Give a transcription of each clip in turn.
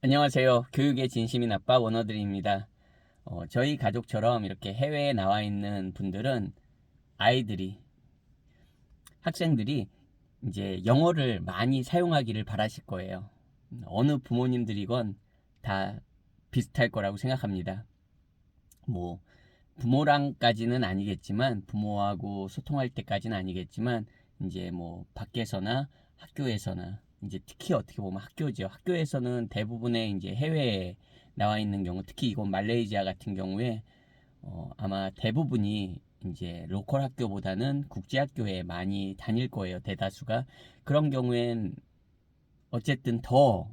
안녕하세요. 교육의 진심인 아빠 원어드림입니다. 저희 가족처럼 이렇게 해외에 나와 있는 분들은 아이들이, 학생들이 이제 영어를 많이 사용하기를 바라실 거예요. 어느 부모님들이건 다 비슷할 거라고 생각합니다. 뭐, 부모랑까지는 아니겠지만, 부모하고 소통할 때까지는 아니겠지만, 이제 뭐, 밖에서나 학교에서나, 이제 특히 어떻게 보면 학교죠. 학교에서는 대부분의 이제 해외에 나와 있는 경우, 특히 이건 말레이시아 같은 경우에, 아마 대부분이 이제 로컬 학교보다는 국제 학교에 많이 다닐 거예요. 대다수가. 그런 경우엔 어쨌든 더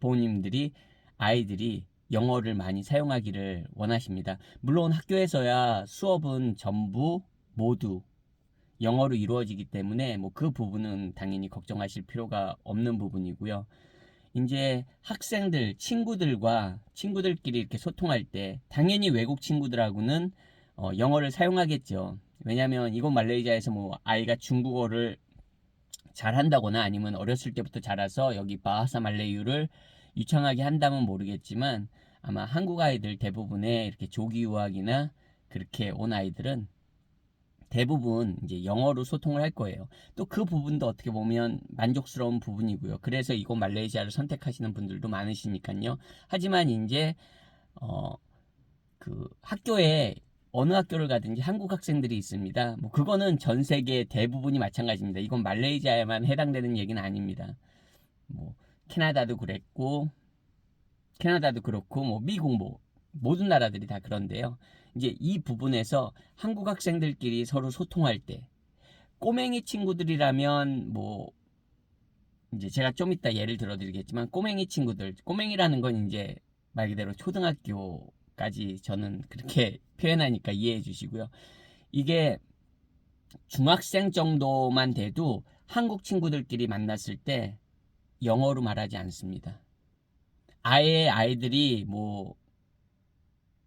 부모님들이 아이들이 영어를 많이 사용하기를 원하십니다. 물론 학교에서야 수업은 전부 모두 영어로 이루어지기 때문에 뭐 그 부분은 당연히 걱정하실 필요가 없는 부분이고요. 이제 학생들, 친구들끼리 이렇게 소통할 때 당연히 외국 친구들하고는 영어를 사용하겠죠. 왜냐하면 이곳 말레이시아에서 뭐 아이가 중국어를 잘한다거나 아니면 어렸을 때부터 자라서 여기 바하사 말레이유를 유창하게 한다면 모르겠지만 아마 한국 아이들 대부분의 이렇게 조기 유학이나 그렇게 온 아이들은 대부분 이제 영어로 소통을 할 거예요. 또 그 부분도 어떻게 보면 만족스러운 부분이고요. 그래서 이곳 말레이시아를 선택하시는 분들도 많으시니까요. 하지만 이제 어, 그 학교에 어느 학교를 가든지 한국 학생들이 있습니다. 뭐 그거는 전 세계 대부분이 마찬가지입니다. 이건 말레이시아에만 해당되는 얘기는 아닙니다. 뭐 캐나다도 그렇고 뭐 미국 뭐 모든 나라들이 다 그런데요. 이제 이 부분에서 한국 학생들끼리 서로 소통할 때 꼬맹이 친구들이라면 뭐 이제 제가 좀 이따 예를 들어드리겠지만 꼬맹이 친구들, 꼬맹이라는 건 이제 말 그대로 초등학교까지 저는 그렇게 표현하니까 이해해 주시고요. 이게 중학생 정도만 돼도 한국 친구들끼리 만났을 때 영어로 말하지 않습니다. 아예 아이들이 뭐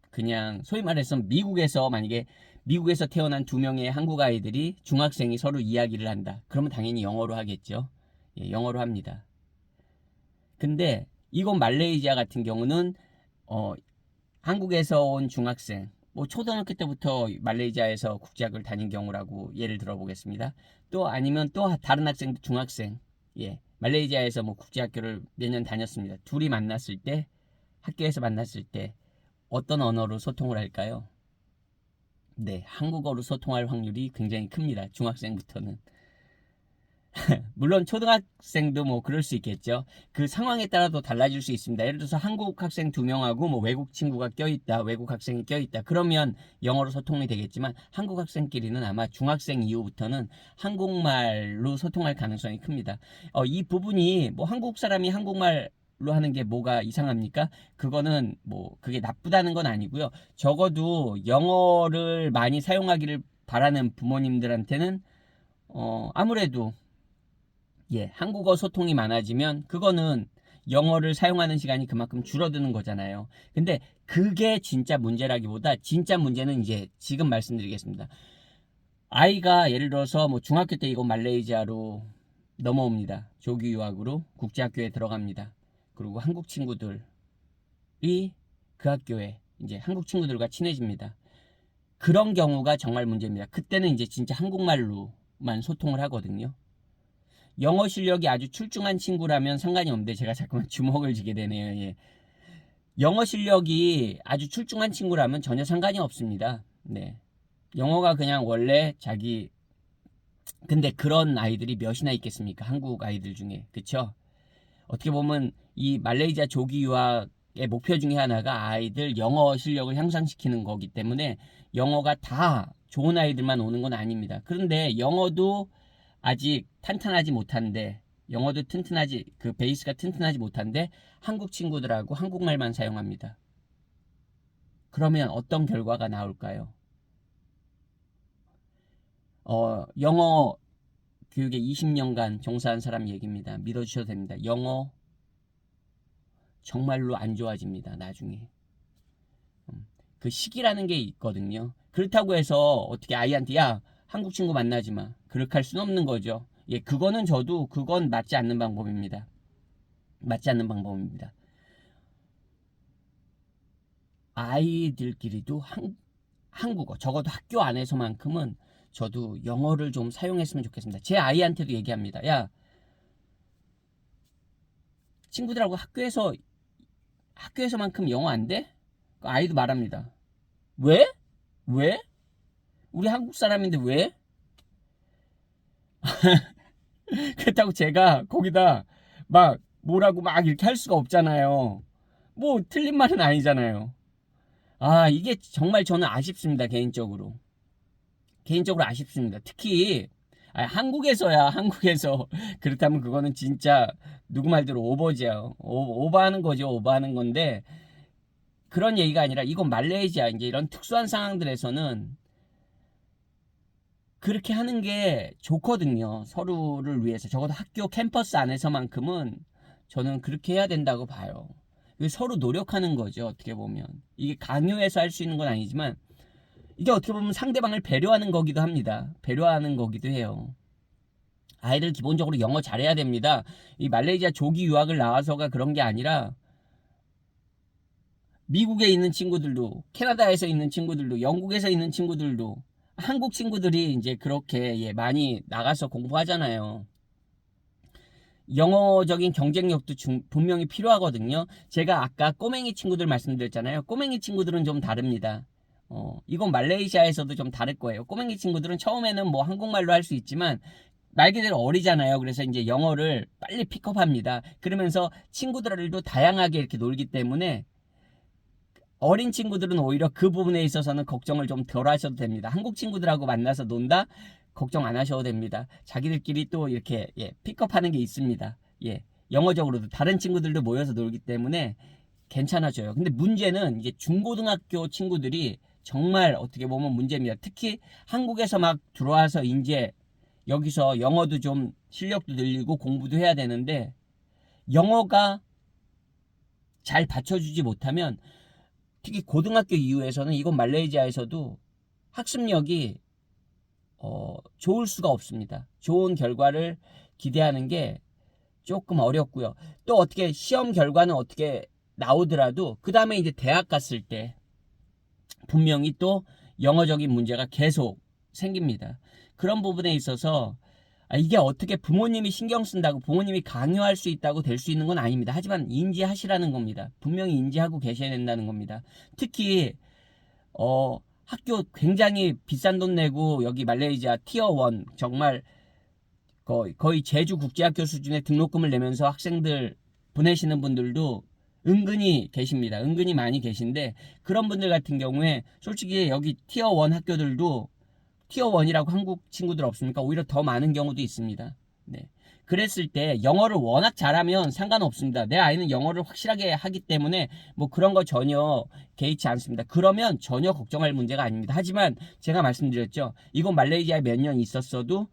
그냥 소위 말해서 만약에 미국에서 태어난 두 명의 한국 아이들이 중학생이 서로 이야기를 한다. 그러면 당연히 영어로 하겠죠. 예, 영어로 합니다. 근데 이곳 말레이시아 같은 경우는 어, 한국에서 온 중학생, 뭐 초등학교 때부터 말레이시아에서 국제학을 다닌 경우라고 예를 들어보겠습니다. 또 아니면 또 다른 학생, 중학생, 예, 말레이시아에서 뭐 국제학교를 몇 년 다녔습니다. 둘이 만났을 때, 학교에서 만났을 때 어떤 언어로 소통을 할까요? 네, 한국어로 소통할 확률이 굉장히 큽니다. 중학생부터는. 물론 초등학생도 뭐 그럴 수 있겠죠. 그 상황에 따라도 달라질 수 있습니다. 예를 들어서 한국 학생 두 명하고 뭐 외국 친구가 껴있다, 외국 학생이 껴있다. 그러면 영어로 소통이 되겠지만 한국 학생끼리는 아마 중학생 이후부터는 한국말로 소통할 가능성이 큽니다. 이 부분이 뭐 한국 사람이 한국말로 하는 게 뭐가 이상합니까? 그거는 뭐 그게 나쁘다는 건 아니고요. 적어도 영어를 많이 사용하기를 바라는 부모님들한테는 아무래도 예, 한국어 소통이 많아지면 그거는 영어를 사용하는 시간이 그만큼 줄어드는 거잖아요. 근데 그게 진짜 문제라기보다 진짜 문제는 이제 지금 말씀드리겠습니다. 아이가 예를 들어서 뭐 중학교 때 이거 말레이시아로 넘어옵니다. 조기 유학으로 국제학교에 들어갑니다. 그리고 한국 친구들이 그 학교에 이제 한국 친구들과 친해집니다. 그런 경우가 정말 문제입니다. 그때는 이제 진짜 한국말로만 소통을 하거든요. 영어 실력이 아주 출중한 친구라면 상관이 없는데 제가 자꾸만 주먹을 쥐게 되네요. 예. 영어 실력이 아주 출중한 친구라면 전혀 상관이 없습니다. 네. 영어가 그냥 원래 근데 그런 아이들이 몇이나 있겠습니까? 한국 아이들 중에. 그쵸? 어떻게 보면 이 말레이시아 조기 유학의 목표 중에 하나가 아이들 영어 실력을 향상시키는 거기 때문에 영어가 다 좋은 아이들만 오는 건 아닙니다. 그런데 영어도 아직 탄탄하지 못한데 영어도 그 베이스가 튼튼하지 못한데 한국 친구들하고 한국말만 사용합니다. 그러면 어떤 결과가 나올까요? 영어 교육에 20년간 종사한 사람 얘기입니다. 믿어주셔도 됩니다. 영어 정말로 안 좋아집니다. 나중에. 그 시기라는 게 있거든요. 그렇다고 해서 어떻게 아이한테 야 한국 친구 만나지 마. 그렇게 할 수는 없는 거죠. 예, 그건 맞지 않는 방법입니다. 맞지 않는 방법입니다. 아이들끼리도 한국어, 적어도 학교 안에서만큼은 저도 영어를 좀 사용했으면 좋겠습니다. 제 아이한테도 얘기합니다. 야, 친구들하고 학교에서만큼 영어 안 돼? 그 아이도 말합니다. 왜? 왜? 우리 한국 사람인데 왜? 그렇다고 제가 거기다 막 뭐라고 막 이렇게 할 수가 없잖아요. 뭐 틀린 말은 아니잖아요. 아, 이게 정말 저는 아쉽습니다. 개인적으로 아쉽습니다. 특히 한국에서야 한국에서 그렇다면 그거는 진짜 누구 말대로 오버죠. 오버하는 거죠. 오버하는 건데 그런 얘기가 아니라 이건 말레이시아 이제 이런 특수한 상황들에서는 그렇게 하는 게 좋거든요. 서로를 위해서. 적어도 학교 캠퍼스 안에서만큼은 저는 그렇게 해야 된다고 봐요. 서로 노력하는 거죠. 어떻게 보면. 이게 강요해서 할 수 있는 건 아니지만 이게 어떻게 보면 상대방을 배려하는 거기도 합니다. 배려하는 거기도 해요. 아이들 기본적으로 영어 잘해야 됩니다. 이 말레이시아 조기 유학을 나와서가 그런 게 아니라 미국에 있는 친구들도, 캐나다에서 있는 친구들도, 영국에서 있는 친구들도, 한국 친구들이 이제 그렇게 많이 나가서 공부하잖아요. 영어적인 경쟁력도 분명히 필요하거든요. 제가 아까 꼬맹이 친구들 말씀드렸잖아요. 꼬맹이 친구들은 좀 다릅니다. 이건 말레이시아에서도 좀 다를 거예요. 꼬맹이 친구들은 처음에는 뭐 한국말로 할 수 있지만 말 그대로 어리잖아요. 그래서 이제 영어를 빨리 픽업합니다. 그러면서 친구들도 다양하게 이렇게 놀기 때문에 어린 친구들은 오히려 그 부분에 있어서는 걱정을 좀 덜 하셔도 됩니다. 한국 친구들하고 만나서 논다? 걱정 안 하셔도 됩니다. 자기들끼리 또 이렇게 픽업하는 게 있습니다. 영어적으로도 다른 친구들도 모여서 놀기 때문에 괜찮아져요. 근데 문제는 이제 중고등학교 친구들이 정말 어떻게 보면 문제입니다. 특히 한국에서 막 들어와서 이제 여기서 영어도 좀 실력도 늘리고 공부도 해야 되는데 영어가 잘 받쳐주지 못하면 특히 고등학교 이후에서는 이건 말레이시아에서도 학습력이 좋을 수가 없습니다. 좋은 결과를 기대하는 게 조금 어렵고요. 또 어떻게 시험 결과는 어떻게 나오더라도 그 다음에 이제 대학 갔을 때 분명히 또 영어적인 문제가 계속 생깁니다. 그런 부분에 있어서 이게 어떻게 부모님이 신경 쓴다고 부모님이 강요할 수 있다고 될 수 있는 건 아닙니다. 하지만 인지하시라는 겁니다. 분명히 인지하고 계셔야 된다는 겁니다. 특히 학교 굉장히 비싼 돈 내고 여기 말레이시아 티어 1 정말 거의 제주 국제학교 수준의 등록금을 내면서 학생들 보내시는 분들도 은근히 계십니다. 은근히 많이 계신데 그런 분들 같은 경우에 솔직히 여기 티어 1 학교들도 티어 1이라고 한국 친구들 없습니까? 오히려 더 많은 경우도 있습니다. 네. 그랬을 때 영어를 워낙 잘하면 상관없습니다. 내 아이는 영어를 확실하게 하기 때문에 뭐 그런 거 전혀 개의치 않습니다. 그러면 전혀 걱정할 문제가 아닙니다. 하지만 제가 말씀드렸죠. 이건 말레이시아에 몇 년 있었어도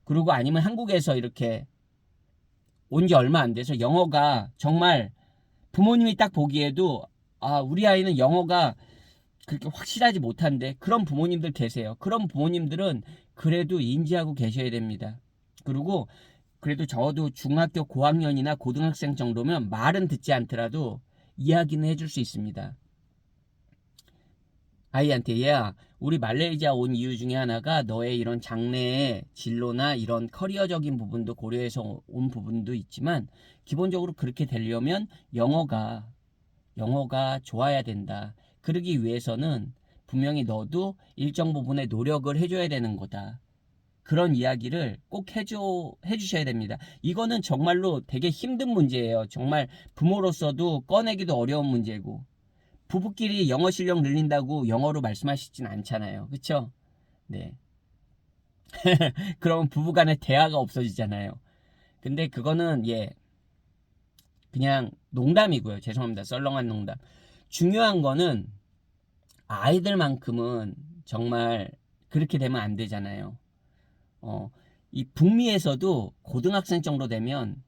그리고 아니면 한국에서 이렇게 온 지 얼마 안 돼서 영어가 정말 부모님이 딱 보기에도 우리 아이는 영어가 그렇게 확실하지 못한데 그런 부모님들 계세요. 그런 부모님들은 그래도 인지하고 계셔야 됩니다. 그리고 그래도 적어도 중학교 고학년이나 고등학생 정도면 말은 듣지 않더라도 이야기는 해줄 수 있습니다. 아이한테 얘야 우리 말레이시아 온 이유 중에 하나가 너의 이런 장래의 진로나 이런 커리어적인 부분도 고려해서 온 부분도 있지만 기본적으로 그렇게 되려면 영어가 좋아야 된다. 그러기 위해서는 분명히 너도 일정 부분의 노력을 해줘야 되는 거다. 그런 이야기를 꼭 해주셔야 됩니다. 이거는 정말로 되게 힘든 문제예요. 정말 부모로서도 꺼내기도 어려운 문제고. 부부끼리 영어 실력 늘린다고 영어로 말씀하시진 않잖아요. 그쵸? 네. 그럼 부부간의 대화가 없어지잖아요. 근데 그거는 그냥 농담이고요. 죄송합니다. 썰렁한 농담. 중요한 거는 아이들만큼은 정말 그렇게 되면 안 되잖아요. 이 북미에서도 고등학생 정도 되면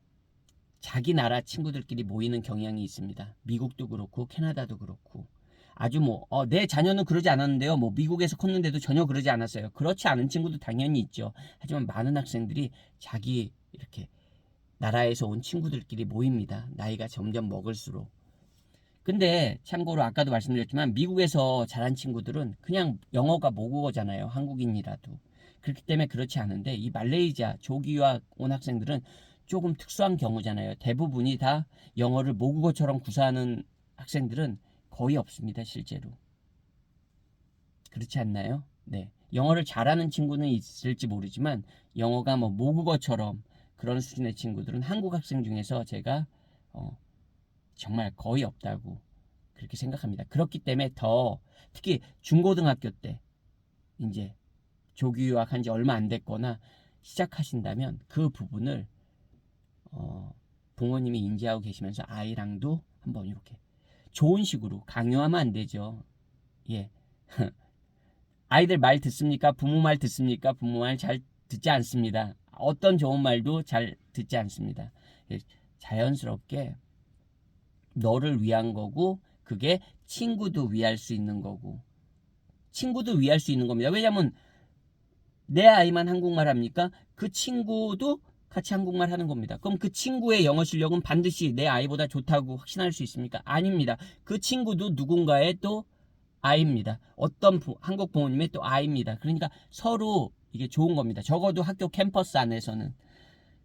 자기 나라 친구들끼리 모이는 경향이 있습니다. 미국도 그렇고 캐나다도 그렇고 아주 내 자녀는 그러지 않았는데요. 미국에서 컸는데도 전혀 그러지 않았어요. 그렇지 않은 친구도 당연히 있죠. 하지만 많은 학생들이 자기 이렇게 나라에서 온 친구들끼리 모입니다. 나이가 점점 먹을수록. 근데 참고로 아까도 말씀드렸지만 미국에서 자란 친구들은 그냥 영어가 모국어잖아요. 한국인이라도. 그렇기 때문에 그렇지 않은데 이 말레이시아 조기 유학 온 학생들은 조금 특수한 경우잖아요. 대부분이 다 영어를 모국어처럼 구사하는 학생들은 거의 없습니다. 실제로. 그렇지 않나요? 네. 영어를 잘하는 친구는 있을지 모르지만 영어가 뭐 모국어처럼 그런 수준의 친구들은 한국 학생 중에서 제가 정말 거의 없다고 그렇게 생각합니다. 그렇기 때문에 더 특히 중고등학교 때 이제 조기 유학한 지 얼마 안 됐거나 시작하신다면 그 부분을 부모님이 인지하고 계시면서 아이랑도 한번 이렇게 좋은 식으로 강요하면 안 되죠. 예. 아이들 말 듣습니까? 부모 말 듣습니까? 부모 말 잘 듣지 않습니다. 어떤 좋은 말도 잘 듣지 않습니다. 자연스럽게 너를 위한 거고 그게 친구도 위할 수 있는 거고 친구도 위할 수 있는 겁니다. 왜냐하면 내 아이만 한국말 합니까? 그 친구도 같이 한국말 하는 겁니다. 그럼 그 친구의 영어 실력은 반드시 내 아이보다 좋다고 확신할 수 있습니까? 아닙니다. 그 친구도 누군가의 또 아이입니다. 어떤 한국 부모님의 또 아이입니다. 그러니까 서로 이게 좋은 겁니다. 적어도 학교 캠퍼스 안에서는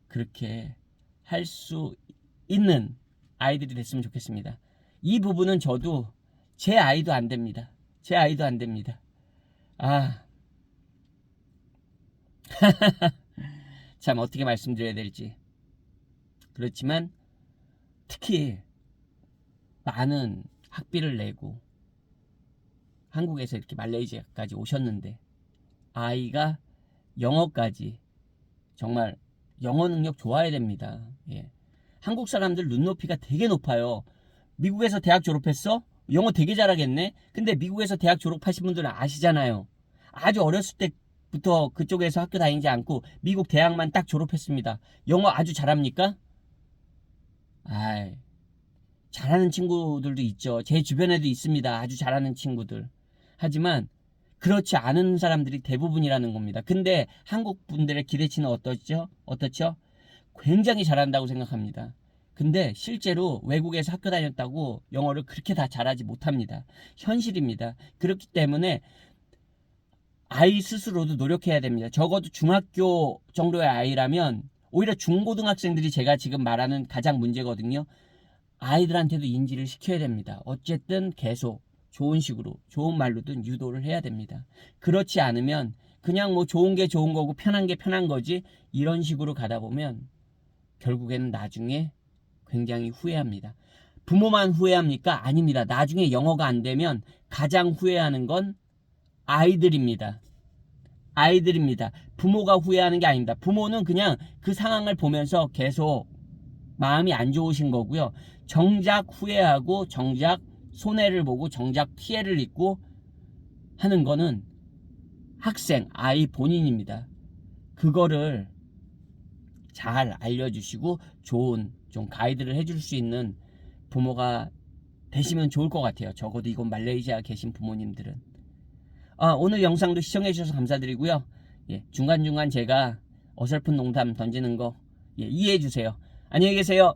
그렇게 할 수 있는 아이들이 됐으면 좋겠습니다. 이 부분은 저도 제 아이도 안 됩니다. 제 아이도 안 됩니다. 참 어떻게 말씀드려야 될지. 그렇지만 특히 많은 학비를 내고 한국에서 이렇게 말레이시아까지 오셨는데 아이가 영어까지 정말 영어 능력 좋아야 됩니다. 예. 한국 사람들 눈높이가 되게 높아요. 미국에서 대학 졸업했어? 영어 되게 잘하겠네? 근데 미국에서 대학 졸업하신 분들은 아시잖아요. 아주 어렸을 때부터 그쪽에서 학교 다니지 않고 미국 대학만 딱 졸업했습니다. 영어 아주 잘합니까? 잘하는 친구들도 있죠. 제 주변에도 있습니다. 아주 잘하는 친구들. 하지만 그렇지 않은 사람들이 대부분이라는 겁니다. 근데 한국 분들의 기대치는 어떻죠? 굉장히 잘한다고 생각합니다. 근데 실제로 외국에서 학교 다녔다고 영어를 그렇게 다 잘하지 못합니다. 현실입니다. 그렇기 때문에 아이 스스로도 노력해야 됩니다. 적어도 중학교 정도의 아이라면 오히려 중고등학생들이 제가 지금 말하는 가장 문제거든요. 아이들한테도 인지를 시켜야 됩니다. 어쨌든 계속 좋은 식으로 좋은 말로든 유도를 해야 됩니다. 그렇지 않으면 그냥 뭐 좋은 게 좋은 거고 편한 게 편한 거지 이런 식으로 가다 보면 결국에는 나중에 굉장히 후회합니다. 부모만 후회합니까? 아닙니다. 나중에 영어가 안 되면 가장 후회하는 건 아이들입니다. 아이들입니다. 부모가 후회하는 게 아닙니다. 부모는 그냥 그 상황을 보면서 계속 마음이 안 좋으신 거고요. 정작 후회하고 정작 손해를 보고 정작 피해를 입고 하는 거는 학생, 아이 본인입니다. 그거를 잘 알려주시고 좋은 좀 가이드를 해줄 수 있는 부모가 되시면 좋을 것 같아요. 적어도 이곳 말레이시아에 계신 부모님들은. 오늘 영상도 시청해주셔서 감사드리고요. 중간중간 제가 어설픈 농담 던지는 거 이해해주세요. 안녕히 계세요.